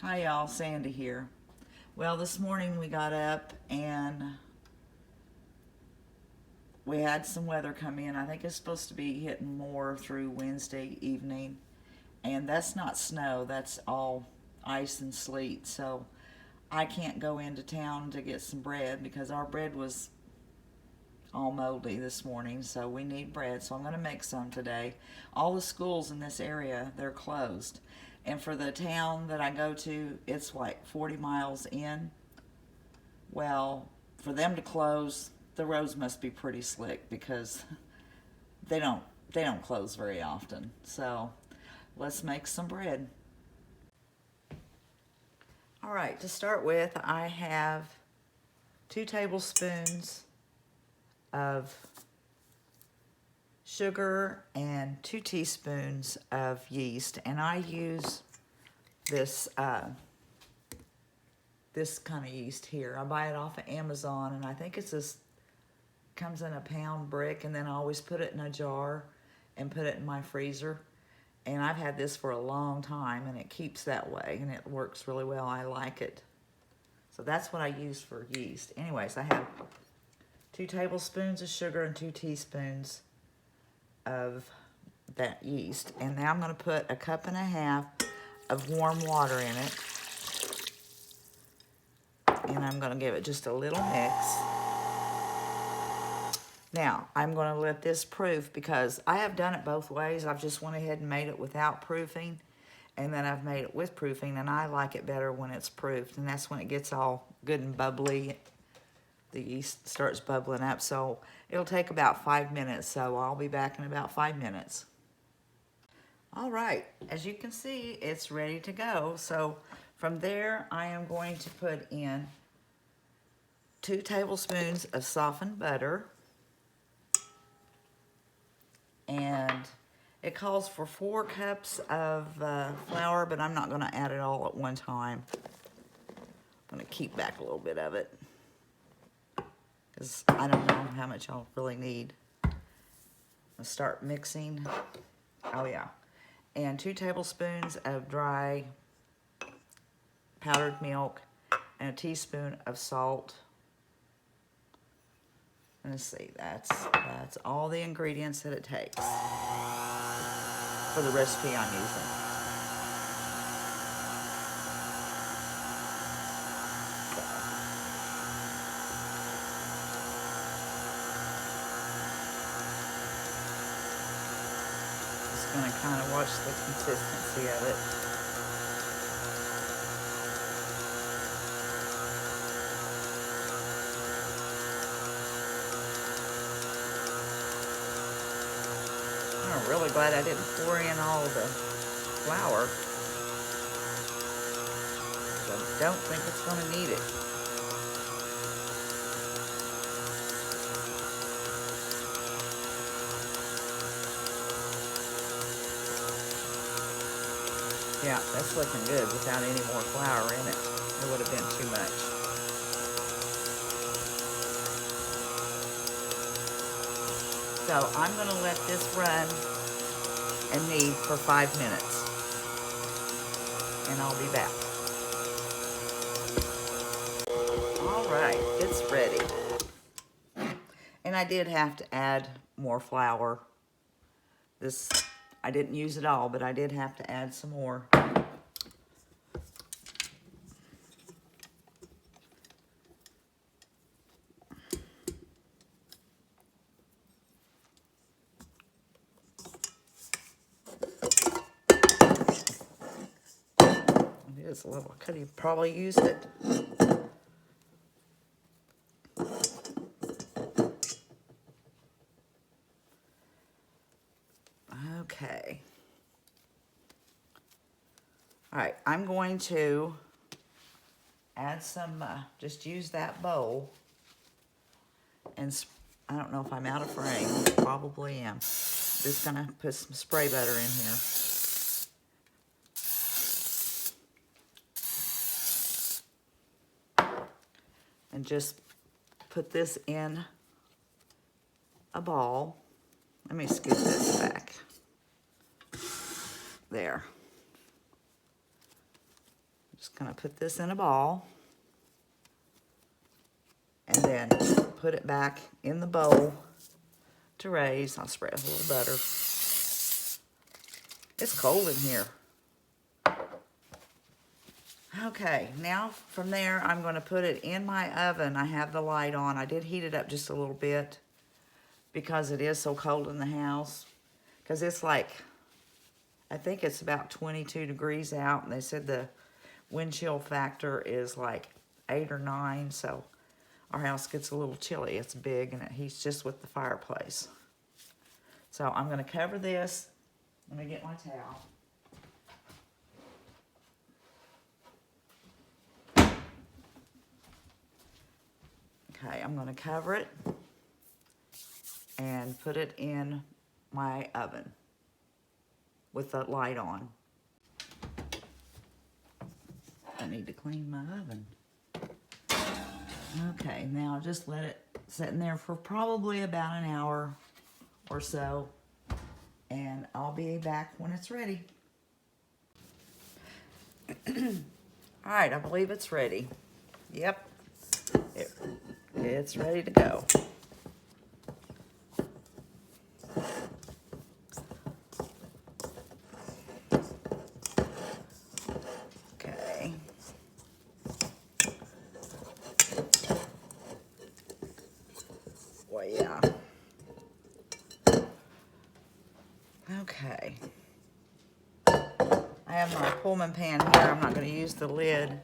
Hi y'all, Sandy here. Well, this morning we got up and we had some weather come in. I think it's supposed to be hitting more through Wednesday evening. And that's not snow, that's all ice and sleet. So I can't go into town to get some bread because our bread was all moldy this morning. So we need bread. So I'm going to make some today. All the schools in this area, they're closed. And for the town that I go to, it's like 40 miles in. Well, for them to close, the roads must be pretty slick because they don't they don't close very often. So, let's make some bread. All right, to start with, I have 2 tablespoons of sugar and 2 teaspoons of yeast, and I use this this kind of yeast here. I buy it off of Amazon, and I think it's this comes in a pound brick, and then I always put it in a jar and put it in my freezer. And I've had this for a long time, and it keeps that way, and it works really well. I like it. So that's what I use for yeast. Anyways, I have 2 tablespoons of sugar and 2 teaspoons of that yeast. And now I'm going to put 1.5 cups of warm water in it. And I'm going to give it just a little mix. Now, I'm going to let this proof because I have done it both ways. I've just went ahead and made it without proofing, and then I've made it with proofing, and I like it better when it's proofed, and that's when it gets all good and bubbly. The yeast starts bubbling up, so it'll take about 5 minutes, so I'll be back in about 5 minutes. All right, as you can see, it's ready to go. So from there, I am going to put in 2 tablespoons of softened butter. And it calls for 4 cups of flour, but I'm not going to add it all at one time. I'm going to keep back a little bit of it because I don't know how much I'll really need. I'll start mixing. Oh yeah. And 2 tablespoons of dry powdered milk and a teaspoon of salt. And let's see, that's all the ingredients that it takes for the recipe I'm using. Just gonna kind of watch the consistency of it. I'm really glad I didn't pour in all the flour. I don't think it's going to need it. Yeah, that's looking good without any more flour in it. It would have been too much. So I'm going to let this run and knead for 5 minutes. And I'll be back. All right, it's ready. And I did have to add more flour. I didn't use it all, but I did have to add some more. It is a little, I could have probably used it. Okay. All right, I'm going to add some, just use that bowl. And I don't know if I'm out of frame. Probably am. Just gonna put some spray butter in here. And just put this in a ball. Let me scoop this back. There. Just put this in a ball and then put it back in the bowl to raise. I'll spread a little butter. It's cold in here. Okay, now from there, I'm going to put it in my oven. I have the light on. I did heat it up just a little bit because it is so cold in the house. Because it's like, I think it's about 22 degrees out, and they said the wind chill factor is like 8 or 9, so our house gets a little chilly. It's big, and it heats just with the fireplace. So I'm going to cover this. Let me get my towel. Okay, I'm going to cover it and put it in my oven with the light on. I need to clean my oven. Okay, now just let it sit in there for probably about an hour or so, and I'll be back when it's ready. All right, I believe it's ready. Yep, it's ready to go. Okay. Well, yeah. Okay. I have my Pullman pan here. I'm not going to use the lid,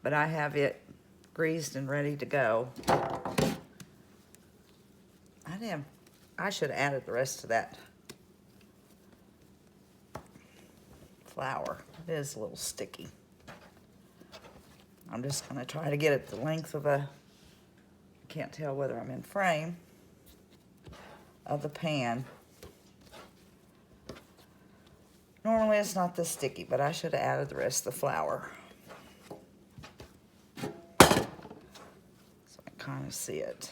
but I have it greased and ready to go. I should have added the rest of that flour. It is a little sticky. I'm just going to try to get it the length of I can't tell whether I'm in frame, of the pan. Normally it's not this sticky, but I should have added the rest of the flour. So I can kind of see it.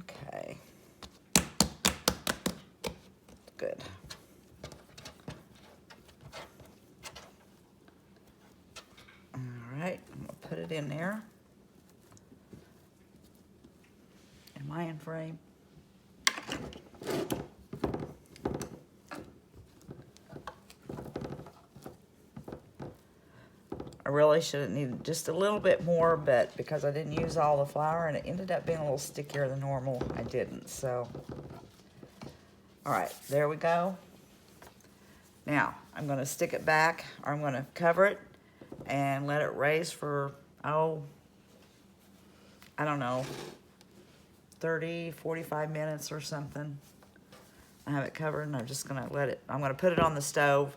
Okay. Good. All right, I'm gonna put it in there. Am I in frame? I really should have needed just a little bit more, but because I didn't use all the flour and it ended up being a little stickier than normal, I didn't, so. All right, there we go. Now, I'm gonna stick it back, or I'm gonna cover it and let it raise for, I don't know, 30, 45 minutes or something. I have it covered and I'm just gonna I'm gonna put it on the stove.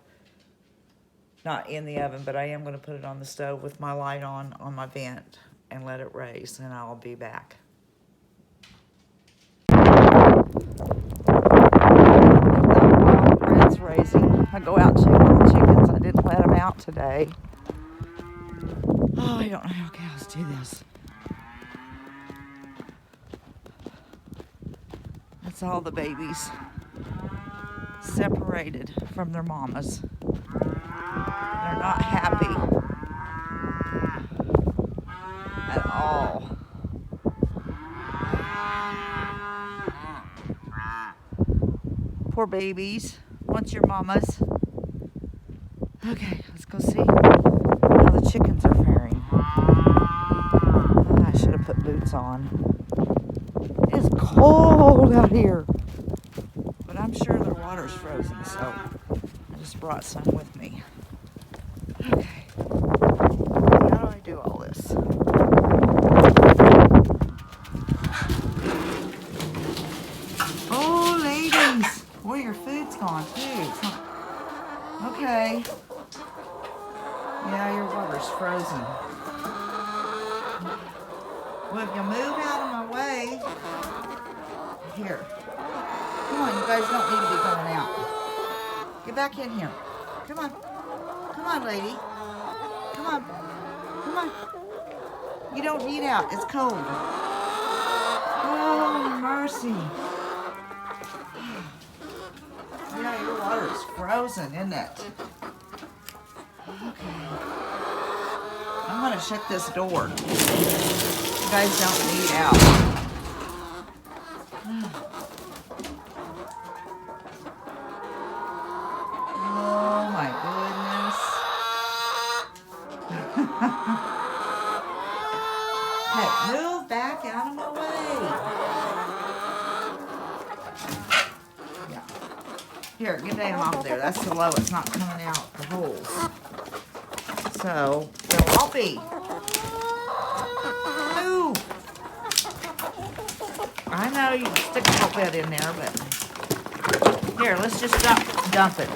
Not in the oven, but I am gonna put it on the stove with my light on my vent and let it raise, and I'll be back. Bread's raising. I go out and check on the chickens. I didn't let them out today. Oh, I don't know how cows do this. That's all the babies separated from their mamas. They're not happy at all. Poor babies. Want your mamas. Okay, let's go see how the chickens are faring. I should have put boots on. It's cold out here. But I'm sure their water's frozen, so I just brought some with me. Okay. How do I do all this? Oh, ladies. Boy, your food's gone, too. Okay. Yeah, your water's frozen. Well, if you move out of my way. Here. Come on, you guys don't need to be going out. Get back in here. Come on. Come on, lady. Come on. Come on. You don't need out. It's cold. Oh, mercy. Yeah, your water is frozen, isn't it? Okay. I'm gonna shut this door. You guys don't need out. Oh my goodness. Hey, move back out of my way. Yeah. Here, get down off there. That's so low, it's not coming out the holes. So, they'll all be. Move. I know you can stick a little bit in there, but here, let's just dump it.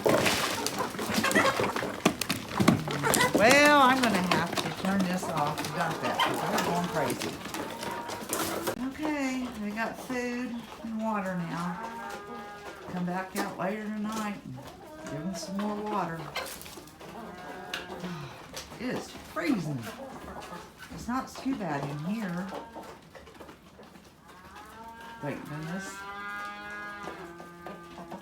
Well, I'm gonna have to turn this off to dump that because we're going crazy. Okay, we got food and water now. Come back out later tonight and give them some more water. It is freezing. It's not too bad in here. Thank goodness.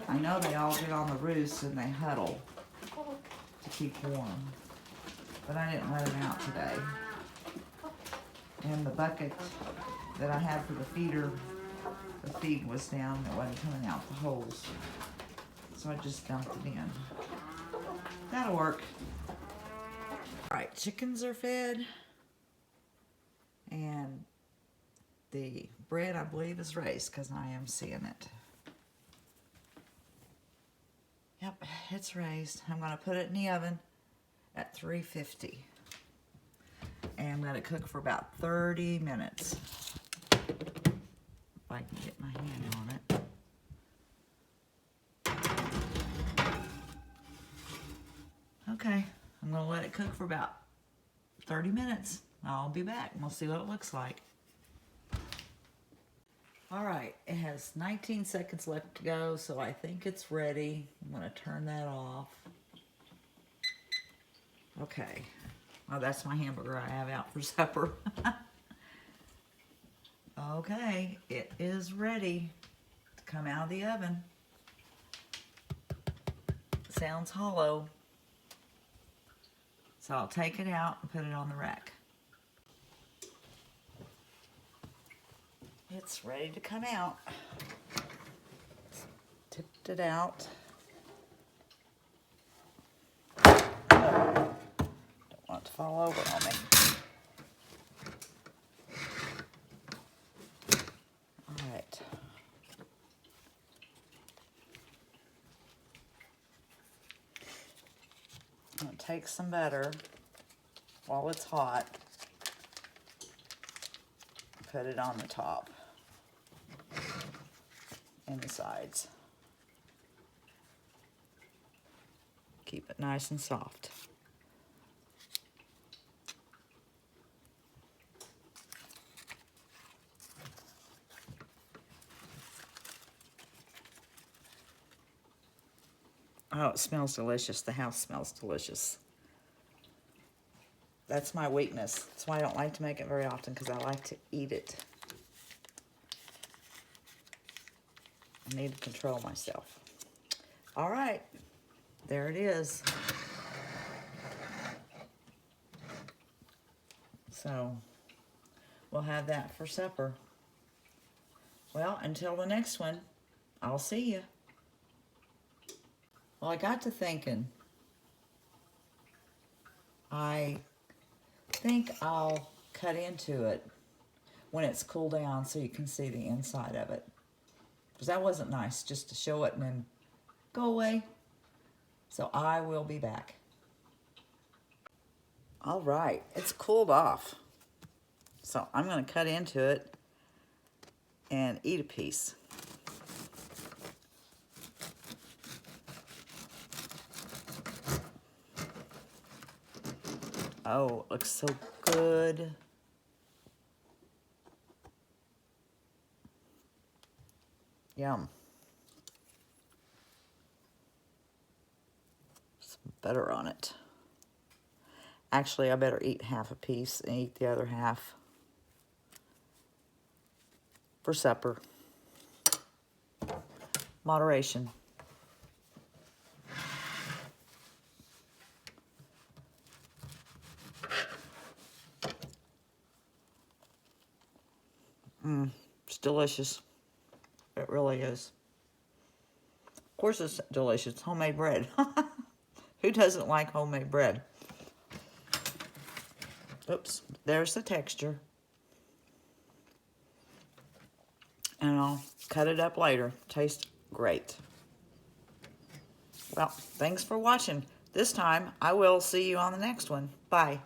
I know they all get on the roofs and they huddle to keep warm. But I didn't let them out today. And the bucket that I had for the feeder, the feed was down. It wasn't coming out the holes. So I just dumped it in. That'll work. Alright, chickens are fed. And the bread, I believe, is raised because I am seeing it. Yep, it's raised. I'm going to put it in the oven at 350 and let it cook for about 30 minutes. If I can get my hand on it. Okay, I'm gonna let it cook for about 30 minutes. I'll be back and we'll see what it looks like. All right, it has 19 seconds left to go, so I think it's ready. I'm gonna turn that off. Okay, well, that's my hamburger I have out for supper. Okay, it is ready to come out of the oven. Sounds hollow. So I'll take it out and put it on the rack. It's ready to come out. Tipped it out. Don't want it to fall over on me. All right. I'm going to take some butter while it's hot. Put it on the top and the sides. Keep it nice and soft. Oh, it smells delicious. The house smells delicious. That's my weakness. That's why I don't like to make it very often, because I like to eat it. I need to control myself. All right, there it is. So, we'll have that for supper. Well, until the next one, I'll see you. Well, I got to thinking, I think I'll cut into it when it's cooled down so you can see the inside of it. Because that wasn't nice just to show it and then go away. So I will be back. All right, it's cooled off. So I'm going to cut into it and eat a piece. Oh, it looks so good. Yum. Some butter on it. Actually, I better eat half a piece and eat the other half for supper. Moderation. It's delicious. It really is. Of course it's delicious. Homemade bread. Who doesn't like homemade bread? Oops, there's the texture. And I'll cut it up later. Tastes great. Well, thanks for watching. This time, I will see you on the next one. Bye.